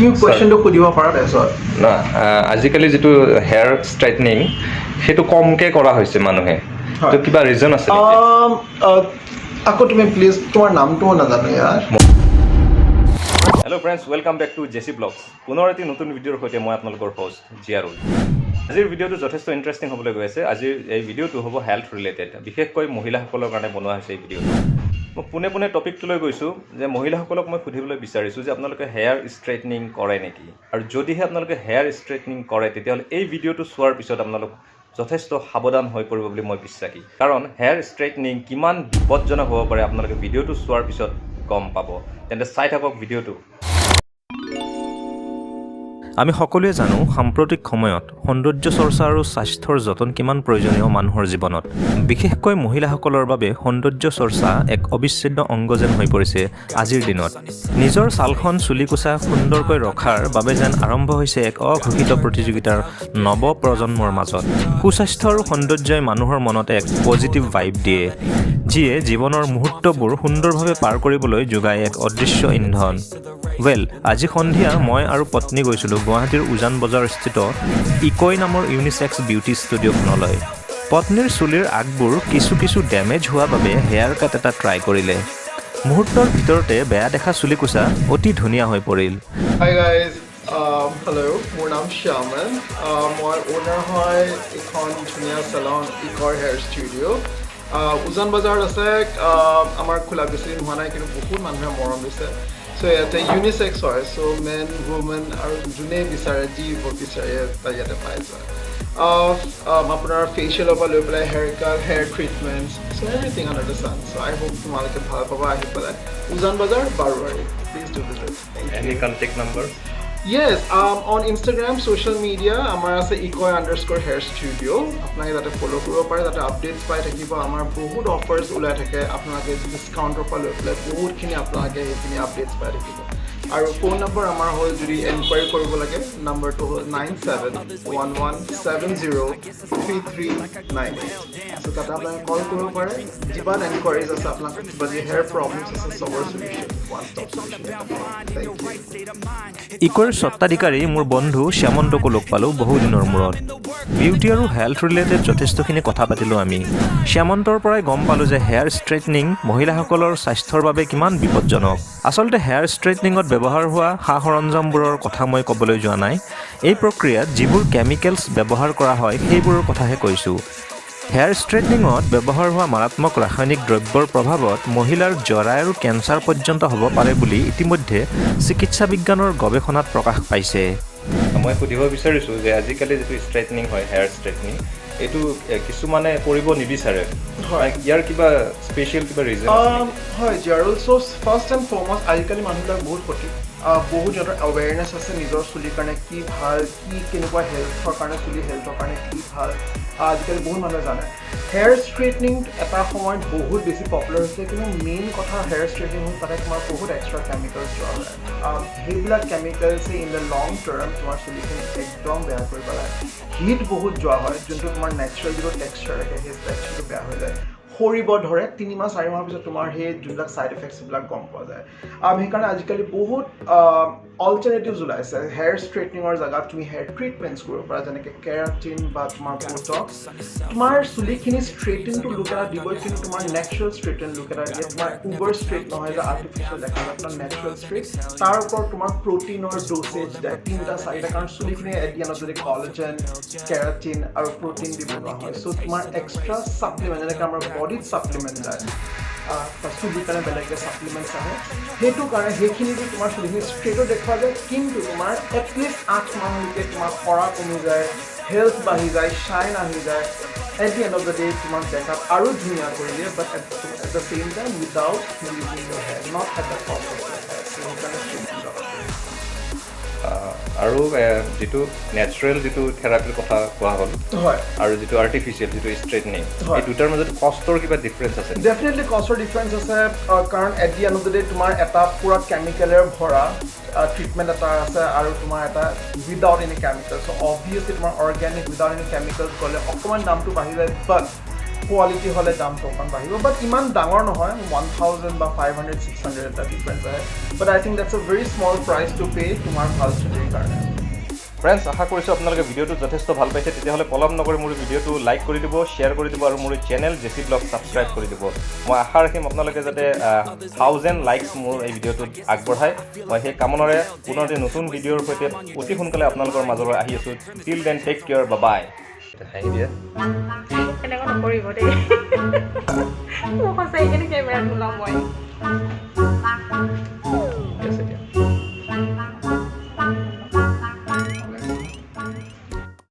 তুমি কোৱেশ্চনটো সুধিব পাৰা তাৰপিছত না আজিকালি যেটো হেয়াৰ ষ্ট্ৰেটনিং হেতু কমকে কৰা হৈছে মানুহে তো কিবা ৰিজন আছে নেকি আকৌ তুমি প্লিজ তোমাৰ নামটো নাজানো ইয়াৰ hello' friends welcome back to JC blogs পুনৰ এটি নতুন ভিডিঅ'ৰ সৈতে মই আপোনালোকৰ হোষ্ট জিয়াৰুল আজিৰ ভিডিঅ'টো যথেষ্ট ইণ্টাৰেষ্টিং হ'বলৈ গৈ আছে আজিৰ এই ভিডিঅ'টো হ'ব হেল্থ ৰিলেটেড বিশেষকৈ মহিলাসকলৰ কাৰণে বনোৱা হৈছে এই ভিডিঅ'টো মই পোনে পোনে টপিকটো লৈ গৈছোঁ যে মহিলাসকলক মই সুধিবলৈ বিচাৰিছোঁ যে আপোনালোকে হেয়াৰ ষ্ট্ৰেটনিং কৰে নেকি আৰু যদিহে আপোনালোকে হেয়াৰ ষ্ট্ৰেটনিং কৰে তেতিয়াহ'লে এই ভিডিঅ'টো চোৱাৰ পিছত আপোনালোক যথেষ্ট সাৱধান হৈ পৰিব বুলি মই বিশ্বাসী কাৰণ হেয়াৰ ষ্ট্ৰেটনিং কিমান বিপদজনক হ'ব পাৰে আপোনালোকে ভিডিঅ'টো চোৱাৰ পিছত গম পাব তেন্তে চাই থাকক ভিডিঅ'টো আমি সকলোৱে জানো সাম্প্ৰতিক সময়ত সৌন্দৰ্য চৰ্চা আৰু স্বাস্থ্যৰ যতন কিমান প্ৰয়োজনীয় মানুহৰ জীৱনত বিশেষকৈ মহিলাসকলৰ বাবে সৌন্দৰ্য চৰ্চা এক অবিচ্ছেদ্য অংগ যেন হৈ পৰিছে আজিৰ দিনত নিজৰ ছালখন চুলিকোছা সুন্দৰকৈ ৰখাৰ বাবে যেন আৰম্ভ হৈছে এক অঘোষিত প্ৰতিযোগিতাৰ নৱ প্ৰজন্মৰ মাজত সুস্বাস্থ্য আৰু সৌন্দৰ্যই মানুহৰ মনতে এক পজিটিভ ভাইব দিয়ে যিয়ে জীৱনৰ মুহূৰ্তবোৰ সুন্দৰভাৱে পাৰ কৰিবলৈ যোগায় এক অদৃশ্য ইন্ধন আজি সন্ধিয়া মই আৰু পত্নী গৈছিলোঁ গুৱাহাটীৰ উজান বজাৰস্থিত ইকoi নামৰ ইউনিচেক্স বিউটি ষ্টুডিঅ'খনলৈ পত্নীৰ চুলিৰ আগবোৰ কিছু ডেমেজ হোৱা বাবে হেয়াৰ কাট এটা ট্ৰাই কৰিলে মুহূৰ্তৰ ভিতৰতে বেয়া দেখা চুলিকোছা অতি ধুনীয়া হৈ পৰিল হাই গাইজ হেল্ল' মোৰ নাম শ্যামন মই অ'নাৰ হয় এখন ধুনীয়া চেলন ইকoi হেয়াৰ ষ্টুডিঅ' উজান বজাৰত আছে আমাৰ খোলা বেছি হোৱা নাই কিন্তু বহুত মানুহে মৰম দিছে চ' ইয়াতে ইউনিচেক্স হয় চ' মেন ৱুমেন আৰু যোনে বিচাৰে যি বিচাৰে তাই ইয়াতে পাই যায় আপোনাৰ ফেচিয়েলৰ পৰা লৈ পেলাই hair cut hair treatments so' everything under the sun so' I hope তোমালোকে ভাল পাবা আহি পেলাই উজান বজাৰ বাৰোৱাৰী please do visit any contact number Yes, on Instagram, social media, আমাৰ আছে ikoi_hair studio আপোনালোকে তাতে ফলো কৰিব পাৰে তাতে আপডেটছ পাই থাকিব আমাৰ বহুত অফাৰ্ছ ওলাই থাকে আপোনালোকে ডিছকাউণ্টৰ পৰা লৈ পেলাই বহুতখিনি আপোনালোকে সেইখিনি আপডেটছ পাই থাকিব আৰু ফোন নম্বৰ আমাৰ হ'ল যদি এনকুৱাৰী কৰিব লাগে নম্বৰটো হ'ল 9711703398 চ' তাতে আপোনালোকে কল কৰিব পাৰে যিমান এনকুৱাৰীজ আছে আপোনালোকে কিবা যি হেয়াৰ প্ৰব্লেমছ আছে চবৰ solution one stop solution thank you ইকইৰ স্বত্বাধিকাৰী মোৰ বন্ধু শ্যামন্তকো লগ পালোঁ বহুদিনৰ মূৰত বিউটি আৰু হেল্থ ৰিলেটেড যথেষ্টখিনি কথা পাতিলোঁ আমি শ্যামন্তৰ পৰাই গম পালোঁ যে হেয়াৰ ষ্ট্ৰেটনিং মহিলাসকলৰ স্বাস্থ্যৰ বাবে কিমান বিপদজনক আচলতে হেয়াৰ ষ্ট্ৰেটনিঙত ব্যৱহাৰ হোৱা সা সৰঞ্জামবোৰৰ কথা মই ক'বলৈ যোৱা নাই এই প্ৰক্ৰিয়াত যিবোৰ কেমিকেলছ ব্যৱহাৰ কৰা হয় সেইবোৰৰ কথাহে কৈছোঁ হেয়াৰ ষ্ট্ৰেটনিঙত ব্যৱহাৰ হোৱা মাৰাত্মক ৰাসায়নিক দ্ৰব্যৰ প্ৰভাৱত মহিলাৰ জৰা আৰু কেঞ্চাৰ পৰ্যন্ত হ'ব পাৰে বুলি ইতিমধ্যে চিকিৎসা বিজ্ঞানৰ গৱেষণাত প্ৰকাশ পাইছে মই সুধিব বিচাৰিছোঁ যে আজিকালি যিটো ষ্ট্ৰেটনিং হয় হেয়াৰ ষ্ট্ৰেটনিং এইটো কিছুমানে কৰিব নিবিচাৰে ইয়াৰ কিবা স্পেচিয়েল কিবা ৰিজন হয় জিয়াৰুল চ' ফাৰ্ষ্ট এণ্ড ফৰমষ্ট আজিকালি মানুহবিলাক বহুত সঠিক বহুত সিহঁতৰ এৱেৰনেছ আছে নিজৰ চুলিৰ কাৰণে কি ভাল কি কেনেকুৱা হেল্থৰ কাৰণে চুলি হেল্থৰ কাৰণে কি ভাল আজিকালি বহুত মানুহে জানে হেয়াৰ ষ্ট্ৰেটনিং এটা সময়ত বহুত বেছি পপুলাৰ হৈছে কিন্তু মেইন কথা হেয়াৰ ষ্ট্ৰেটনিং হ'ল তাতে তোমাৰ বহুত এক্সট্ৰা কেমিকেলছ যোৱা হয় সেইবিলাক কেমিকেলছে ইন দ্য লং টাৰ্ম তোমাৰ চুলিখিনি একদম বেয়া কৰি পেলায় হিট বহুত যোৱা হয় যোনটো তোমাৰ নেচাৰেল যিটো টেক্সচাৰ থাকে সেই টেক্সচাৰটো বেয়া হৈ যায় সৰিব ধৰে 3 মাহ 4 মাহৰ পিছত তোমাৰ সেই যোনবিলাক ছাইড এফেক্টছবিলাক গম পোৱা যায় সেইকাৰণে আজিকালি বহুত অল্টাৰনেটিভছ ওলাইছে হেয়াৰ ষ্ট্ৰেটনিঙৰ জেগাত তুমি হেয়াৰ ট্ৰিটমেণ্টছ কৰিব পাৰা যেনেকৈ কেৰাটিন বা তোমাৰ বটক্স তোমাৰ চুলিখিনি ষ্ট্ৰেইটেনটো লুক এটা দিবই কিন্তু তোমাৰ নেচাৰেল ষ্ট্ৰেইটেন লুক এটা দিয়ে তোমাৰ উবাৰ ষ্ট্ৰেইট নহয় যে আৰ্টিফিচিয়েল দেখা যায় তোমাৰ নেচাৰেল ষ্ট্ৰেইট তাৰ ওপৰত তোমাৰ প্ৰটিনৰ ড'চেজ দিয়ে 3-4টা কাৰণ চুলিখিনি এট দি এণ্ডত যদি কলাজেন কেৰাটিন আৰু প্ৰটিন দি বনোৱা হয় চ' তোমাৰ এক্সট্ৰা ছাপ্লিমেণ্ট যেনেকৈ আমাৰ বডিত ছাপ্লিমেণ্ট যায় চুলিৰ কাৰণে বেলেগকৈ ছাপ্লিমেণ্টছ আহে সেইটো কাৰণে সেইখিনি দি তোমাৰ চুলিখিনি ষ্ট্ৰেইটো দেখুওৱা যায় কিন্তু তোমাৰ এটলিষ্ট 8 মাহলৈকে তোমাৰ সৰা কমি যায় হেল্থ বাঢ়ি যায় শ্বাইন আহি যায় at the end of the day তোমাক দেখাত আৰু ধুনীয়া কৰি দিয়ে but at the same time without losing your hair not at the cost of your hair আৰু যিটো নেচাৰেল যিটো থেৰাপিৰ কথা কোৱা হ'ল হয় আৰু যিটো আৰ্টিফিচিয়েল যিটো ষ্ট্ৰেটনিং এই দুটাৰ মাজত কষ্টৰ কিবা ডিফাৰেঞ্চ আছে ডেফিনেটলি কষ্টৰ ডিফাৰেঞ্চ আছে কাৰণ at the end of the day তোমাৰ এটা পুৰা কেমিকেলেৰে ভৰা ট্ৰিটমেণ্ট এটা আছে আৰু তোমাৰ এটা উইদাউট এনি কেমিকেল চ' অবভিয়াছলি তোমাৰ অৰ্গেনিক উইদাউট এনি কেমিকেলছ গ'লে অকণমান দামটো বাঢ়ি যায় বাট কোৱালিটি হ'লে দামটো অকণ বাঢ়িব বাট ইমান ডাঙৰ নহয় 1000 বা 500 600 এটা ডিফাৰেঞ্চ আহে but I think that's a very small price to pay তোমাৰ ভাল চুলিৰ কাৰণে ফ্ৰেণ্ডছ আশা কৰিছোঁ আপোনালোকে ভিডিঅ'টো যথেষ্ট ভাল পাইছে তেতিয়াহ'লে পলম নকৰি মোৰ ভিডিঅ'টো লাইক কৰি দিব শ্বেয়াৰ কৰি দিব আৰু মোৰ চেনেল জেচি ব্লগ ছাবস্ক্ৰাইব কৰি দিব মই আশা ৰাখিম আপোনালোকে যাতে 1000 লাইকছ মোৰ এই ভিডিঅ'টোত আগবঢ়ায় মই সেই কামনাৰে পুনৰ এটি নতুন ভিডিঅ'ৰ সৈতে অতি সোনকালে আপোনালোকৰ মাজলৈ আহি আছোঁ টিল দেন টেক কেয়াৰ বা বাই হাঁহি দিয়ে এনেকুৱা নকৰিব দেই মোক সঁচাই কেনে কেমেৰাত ওলাম মই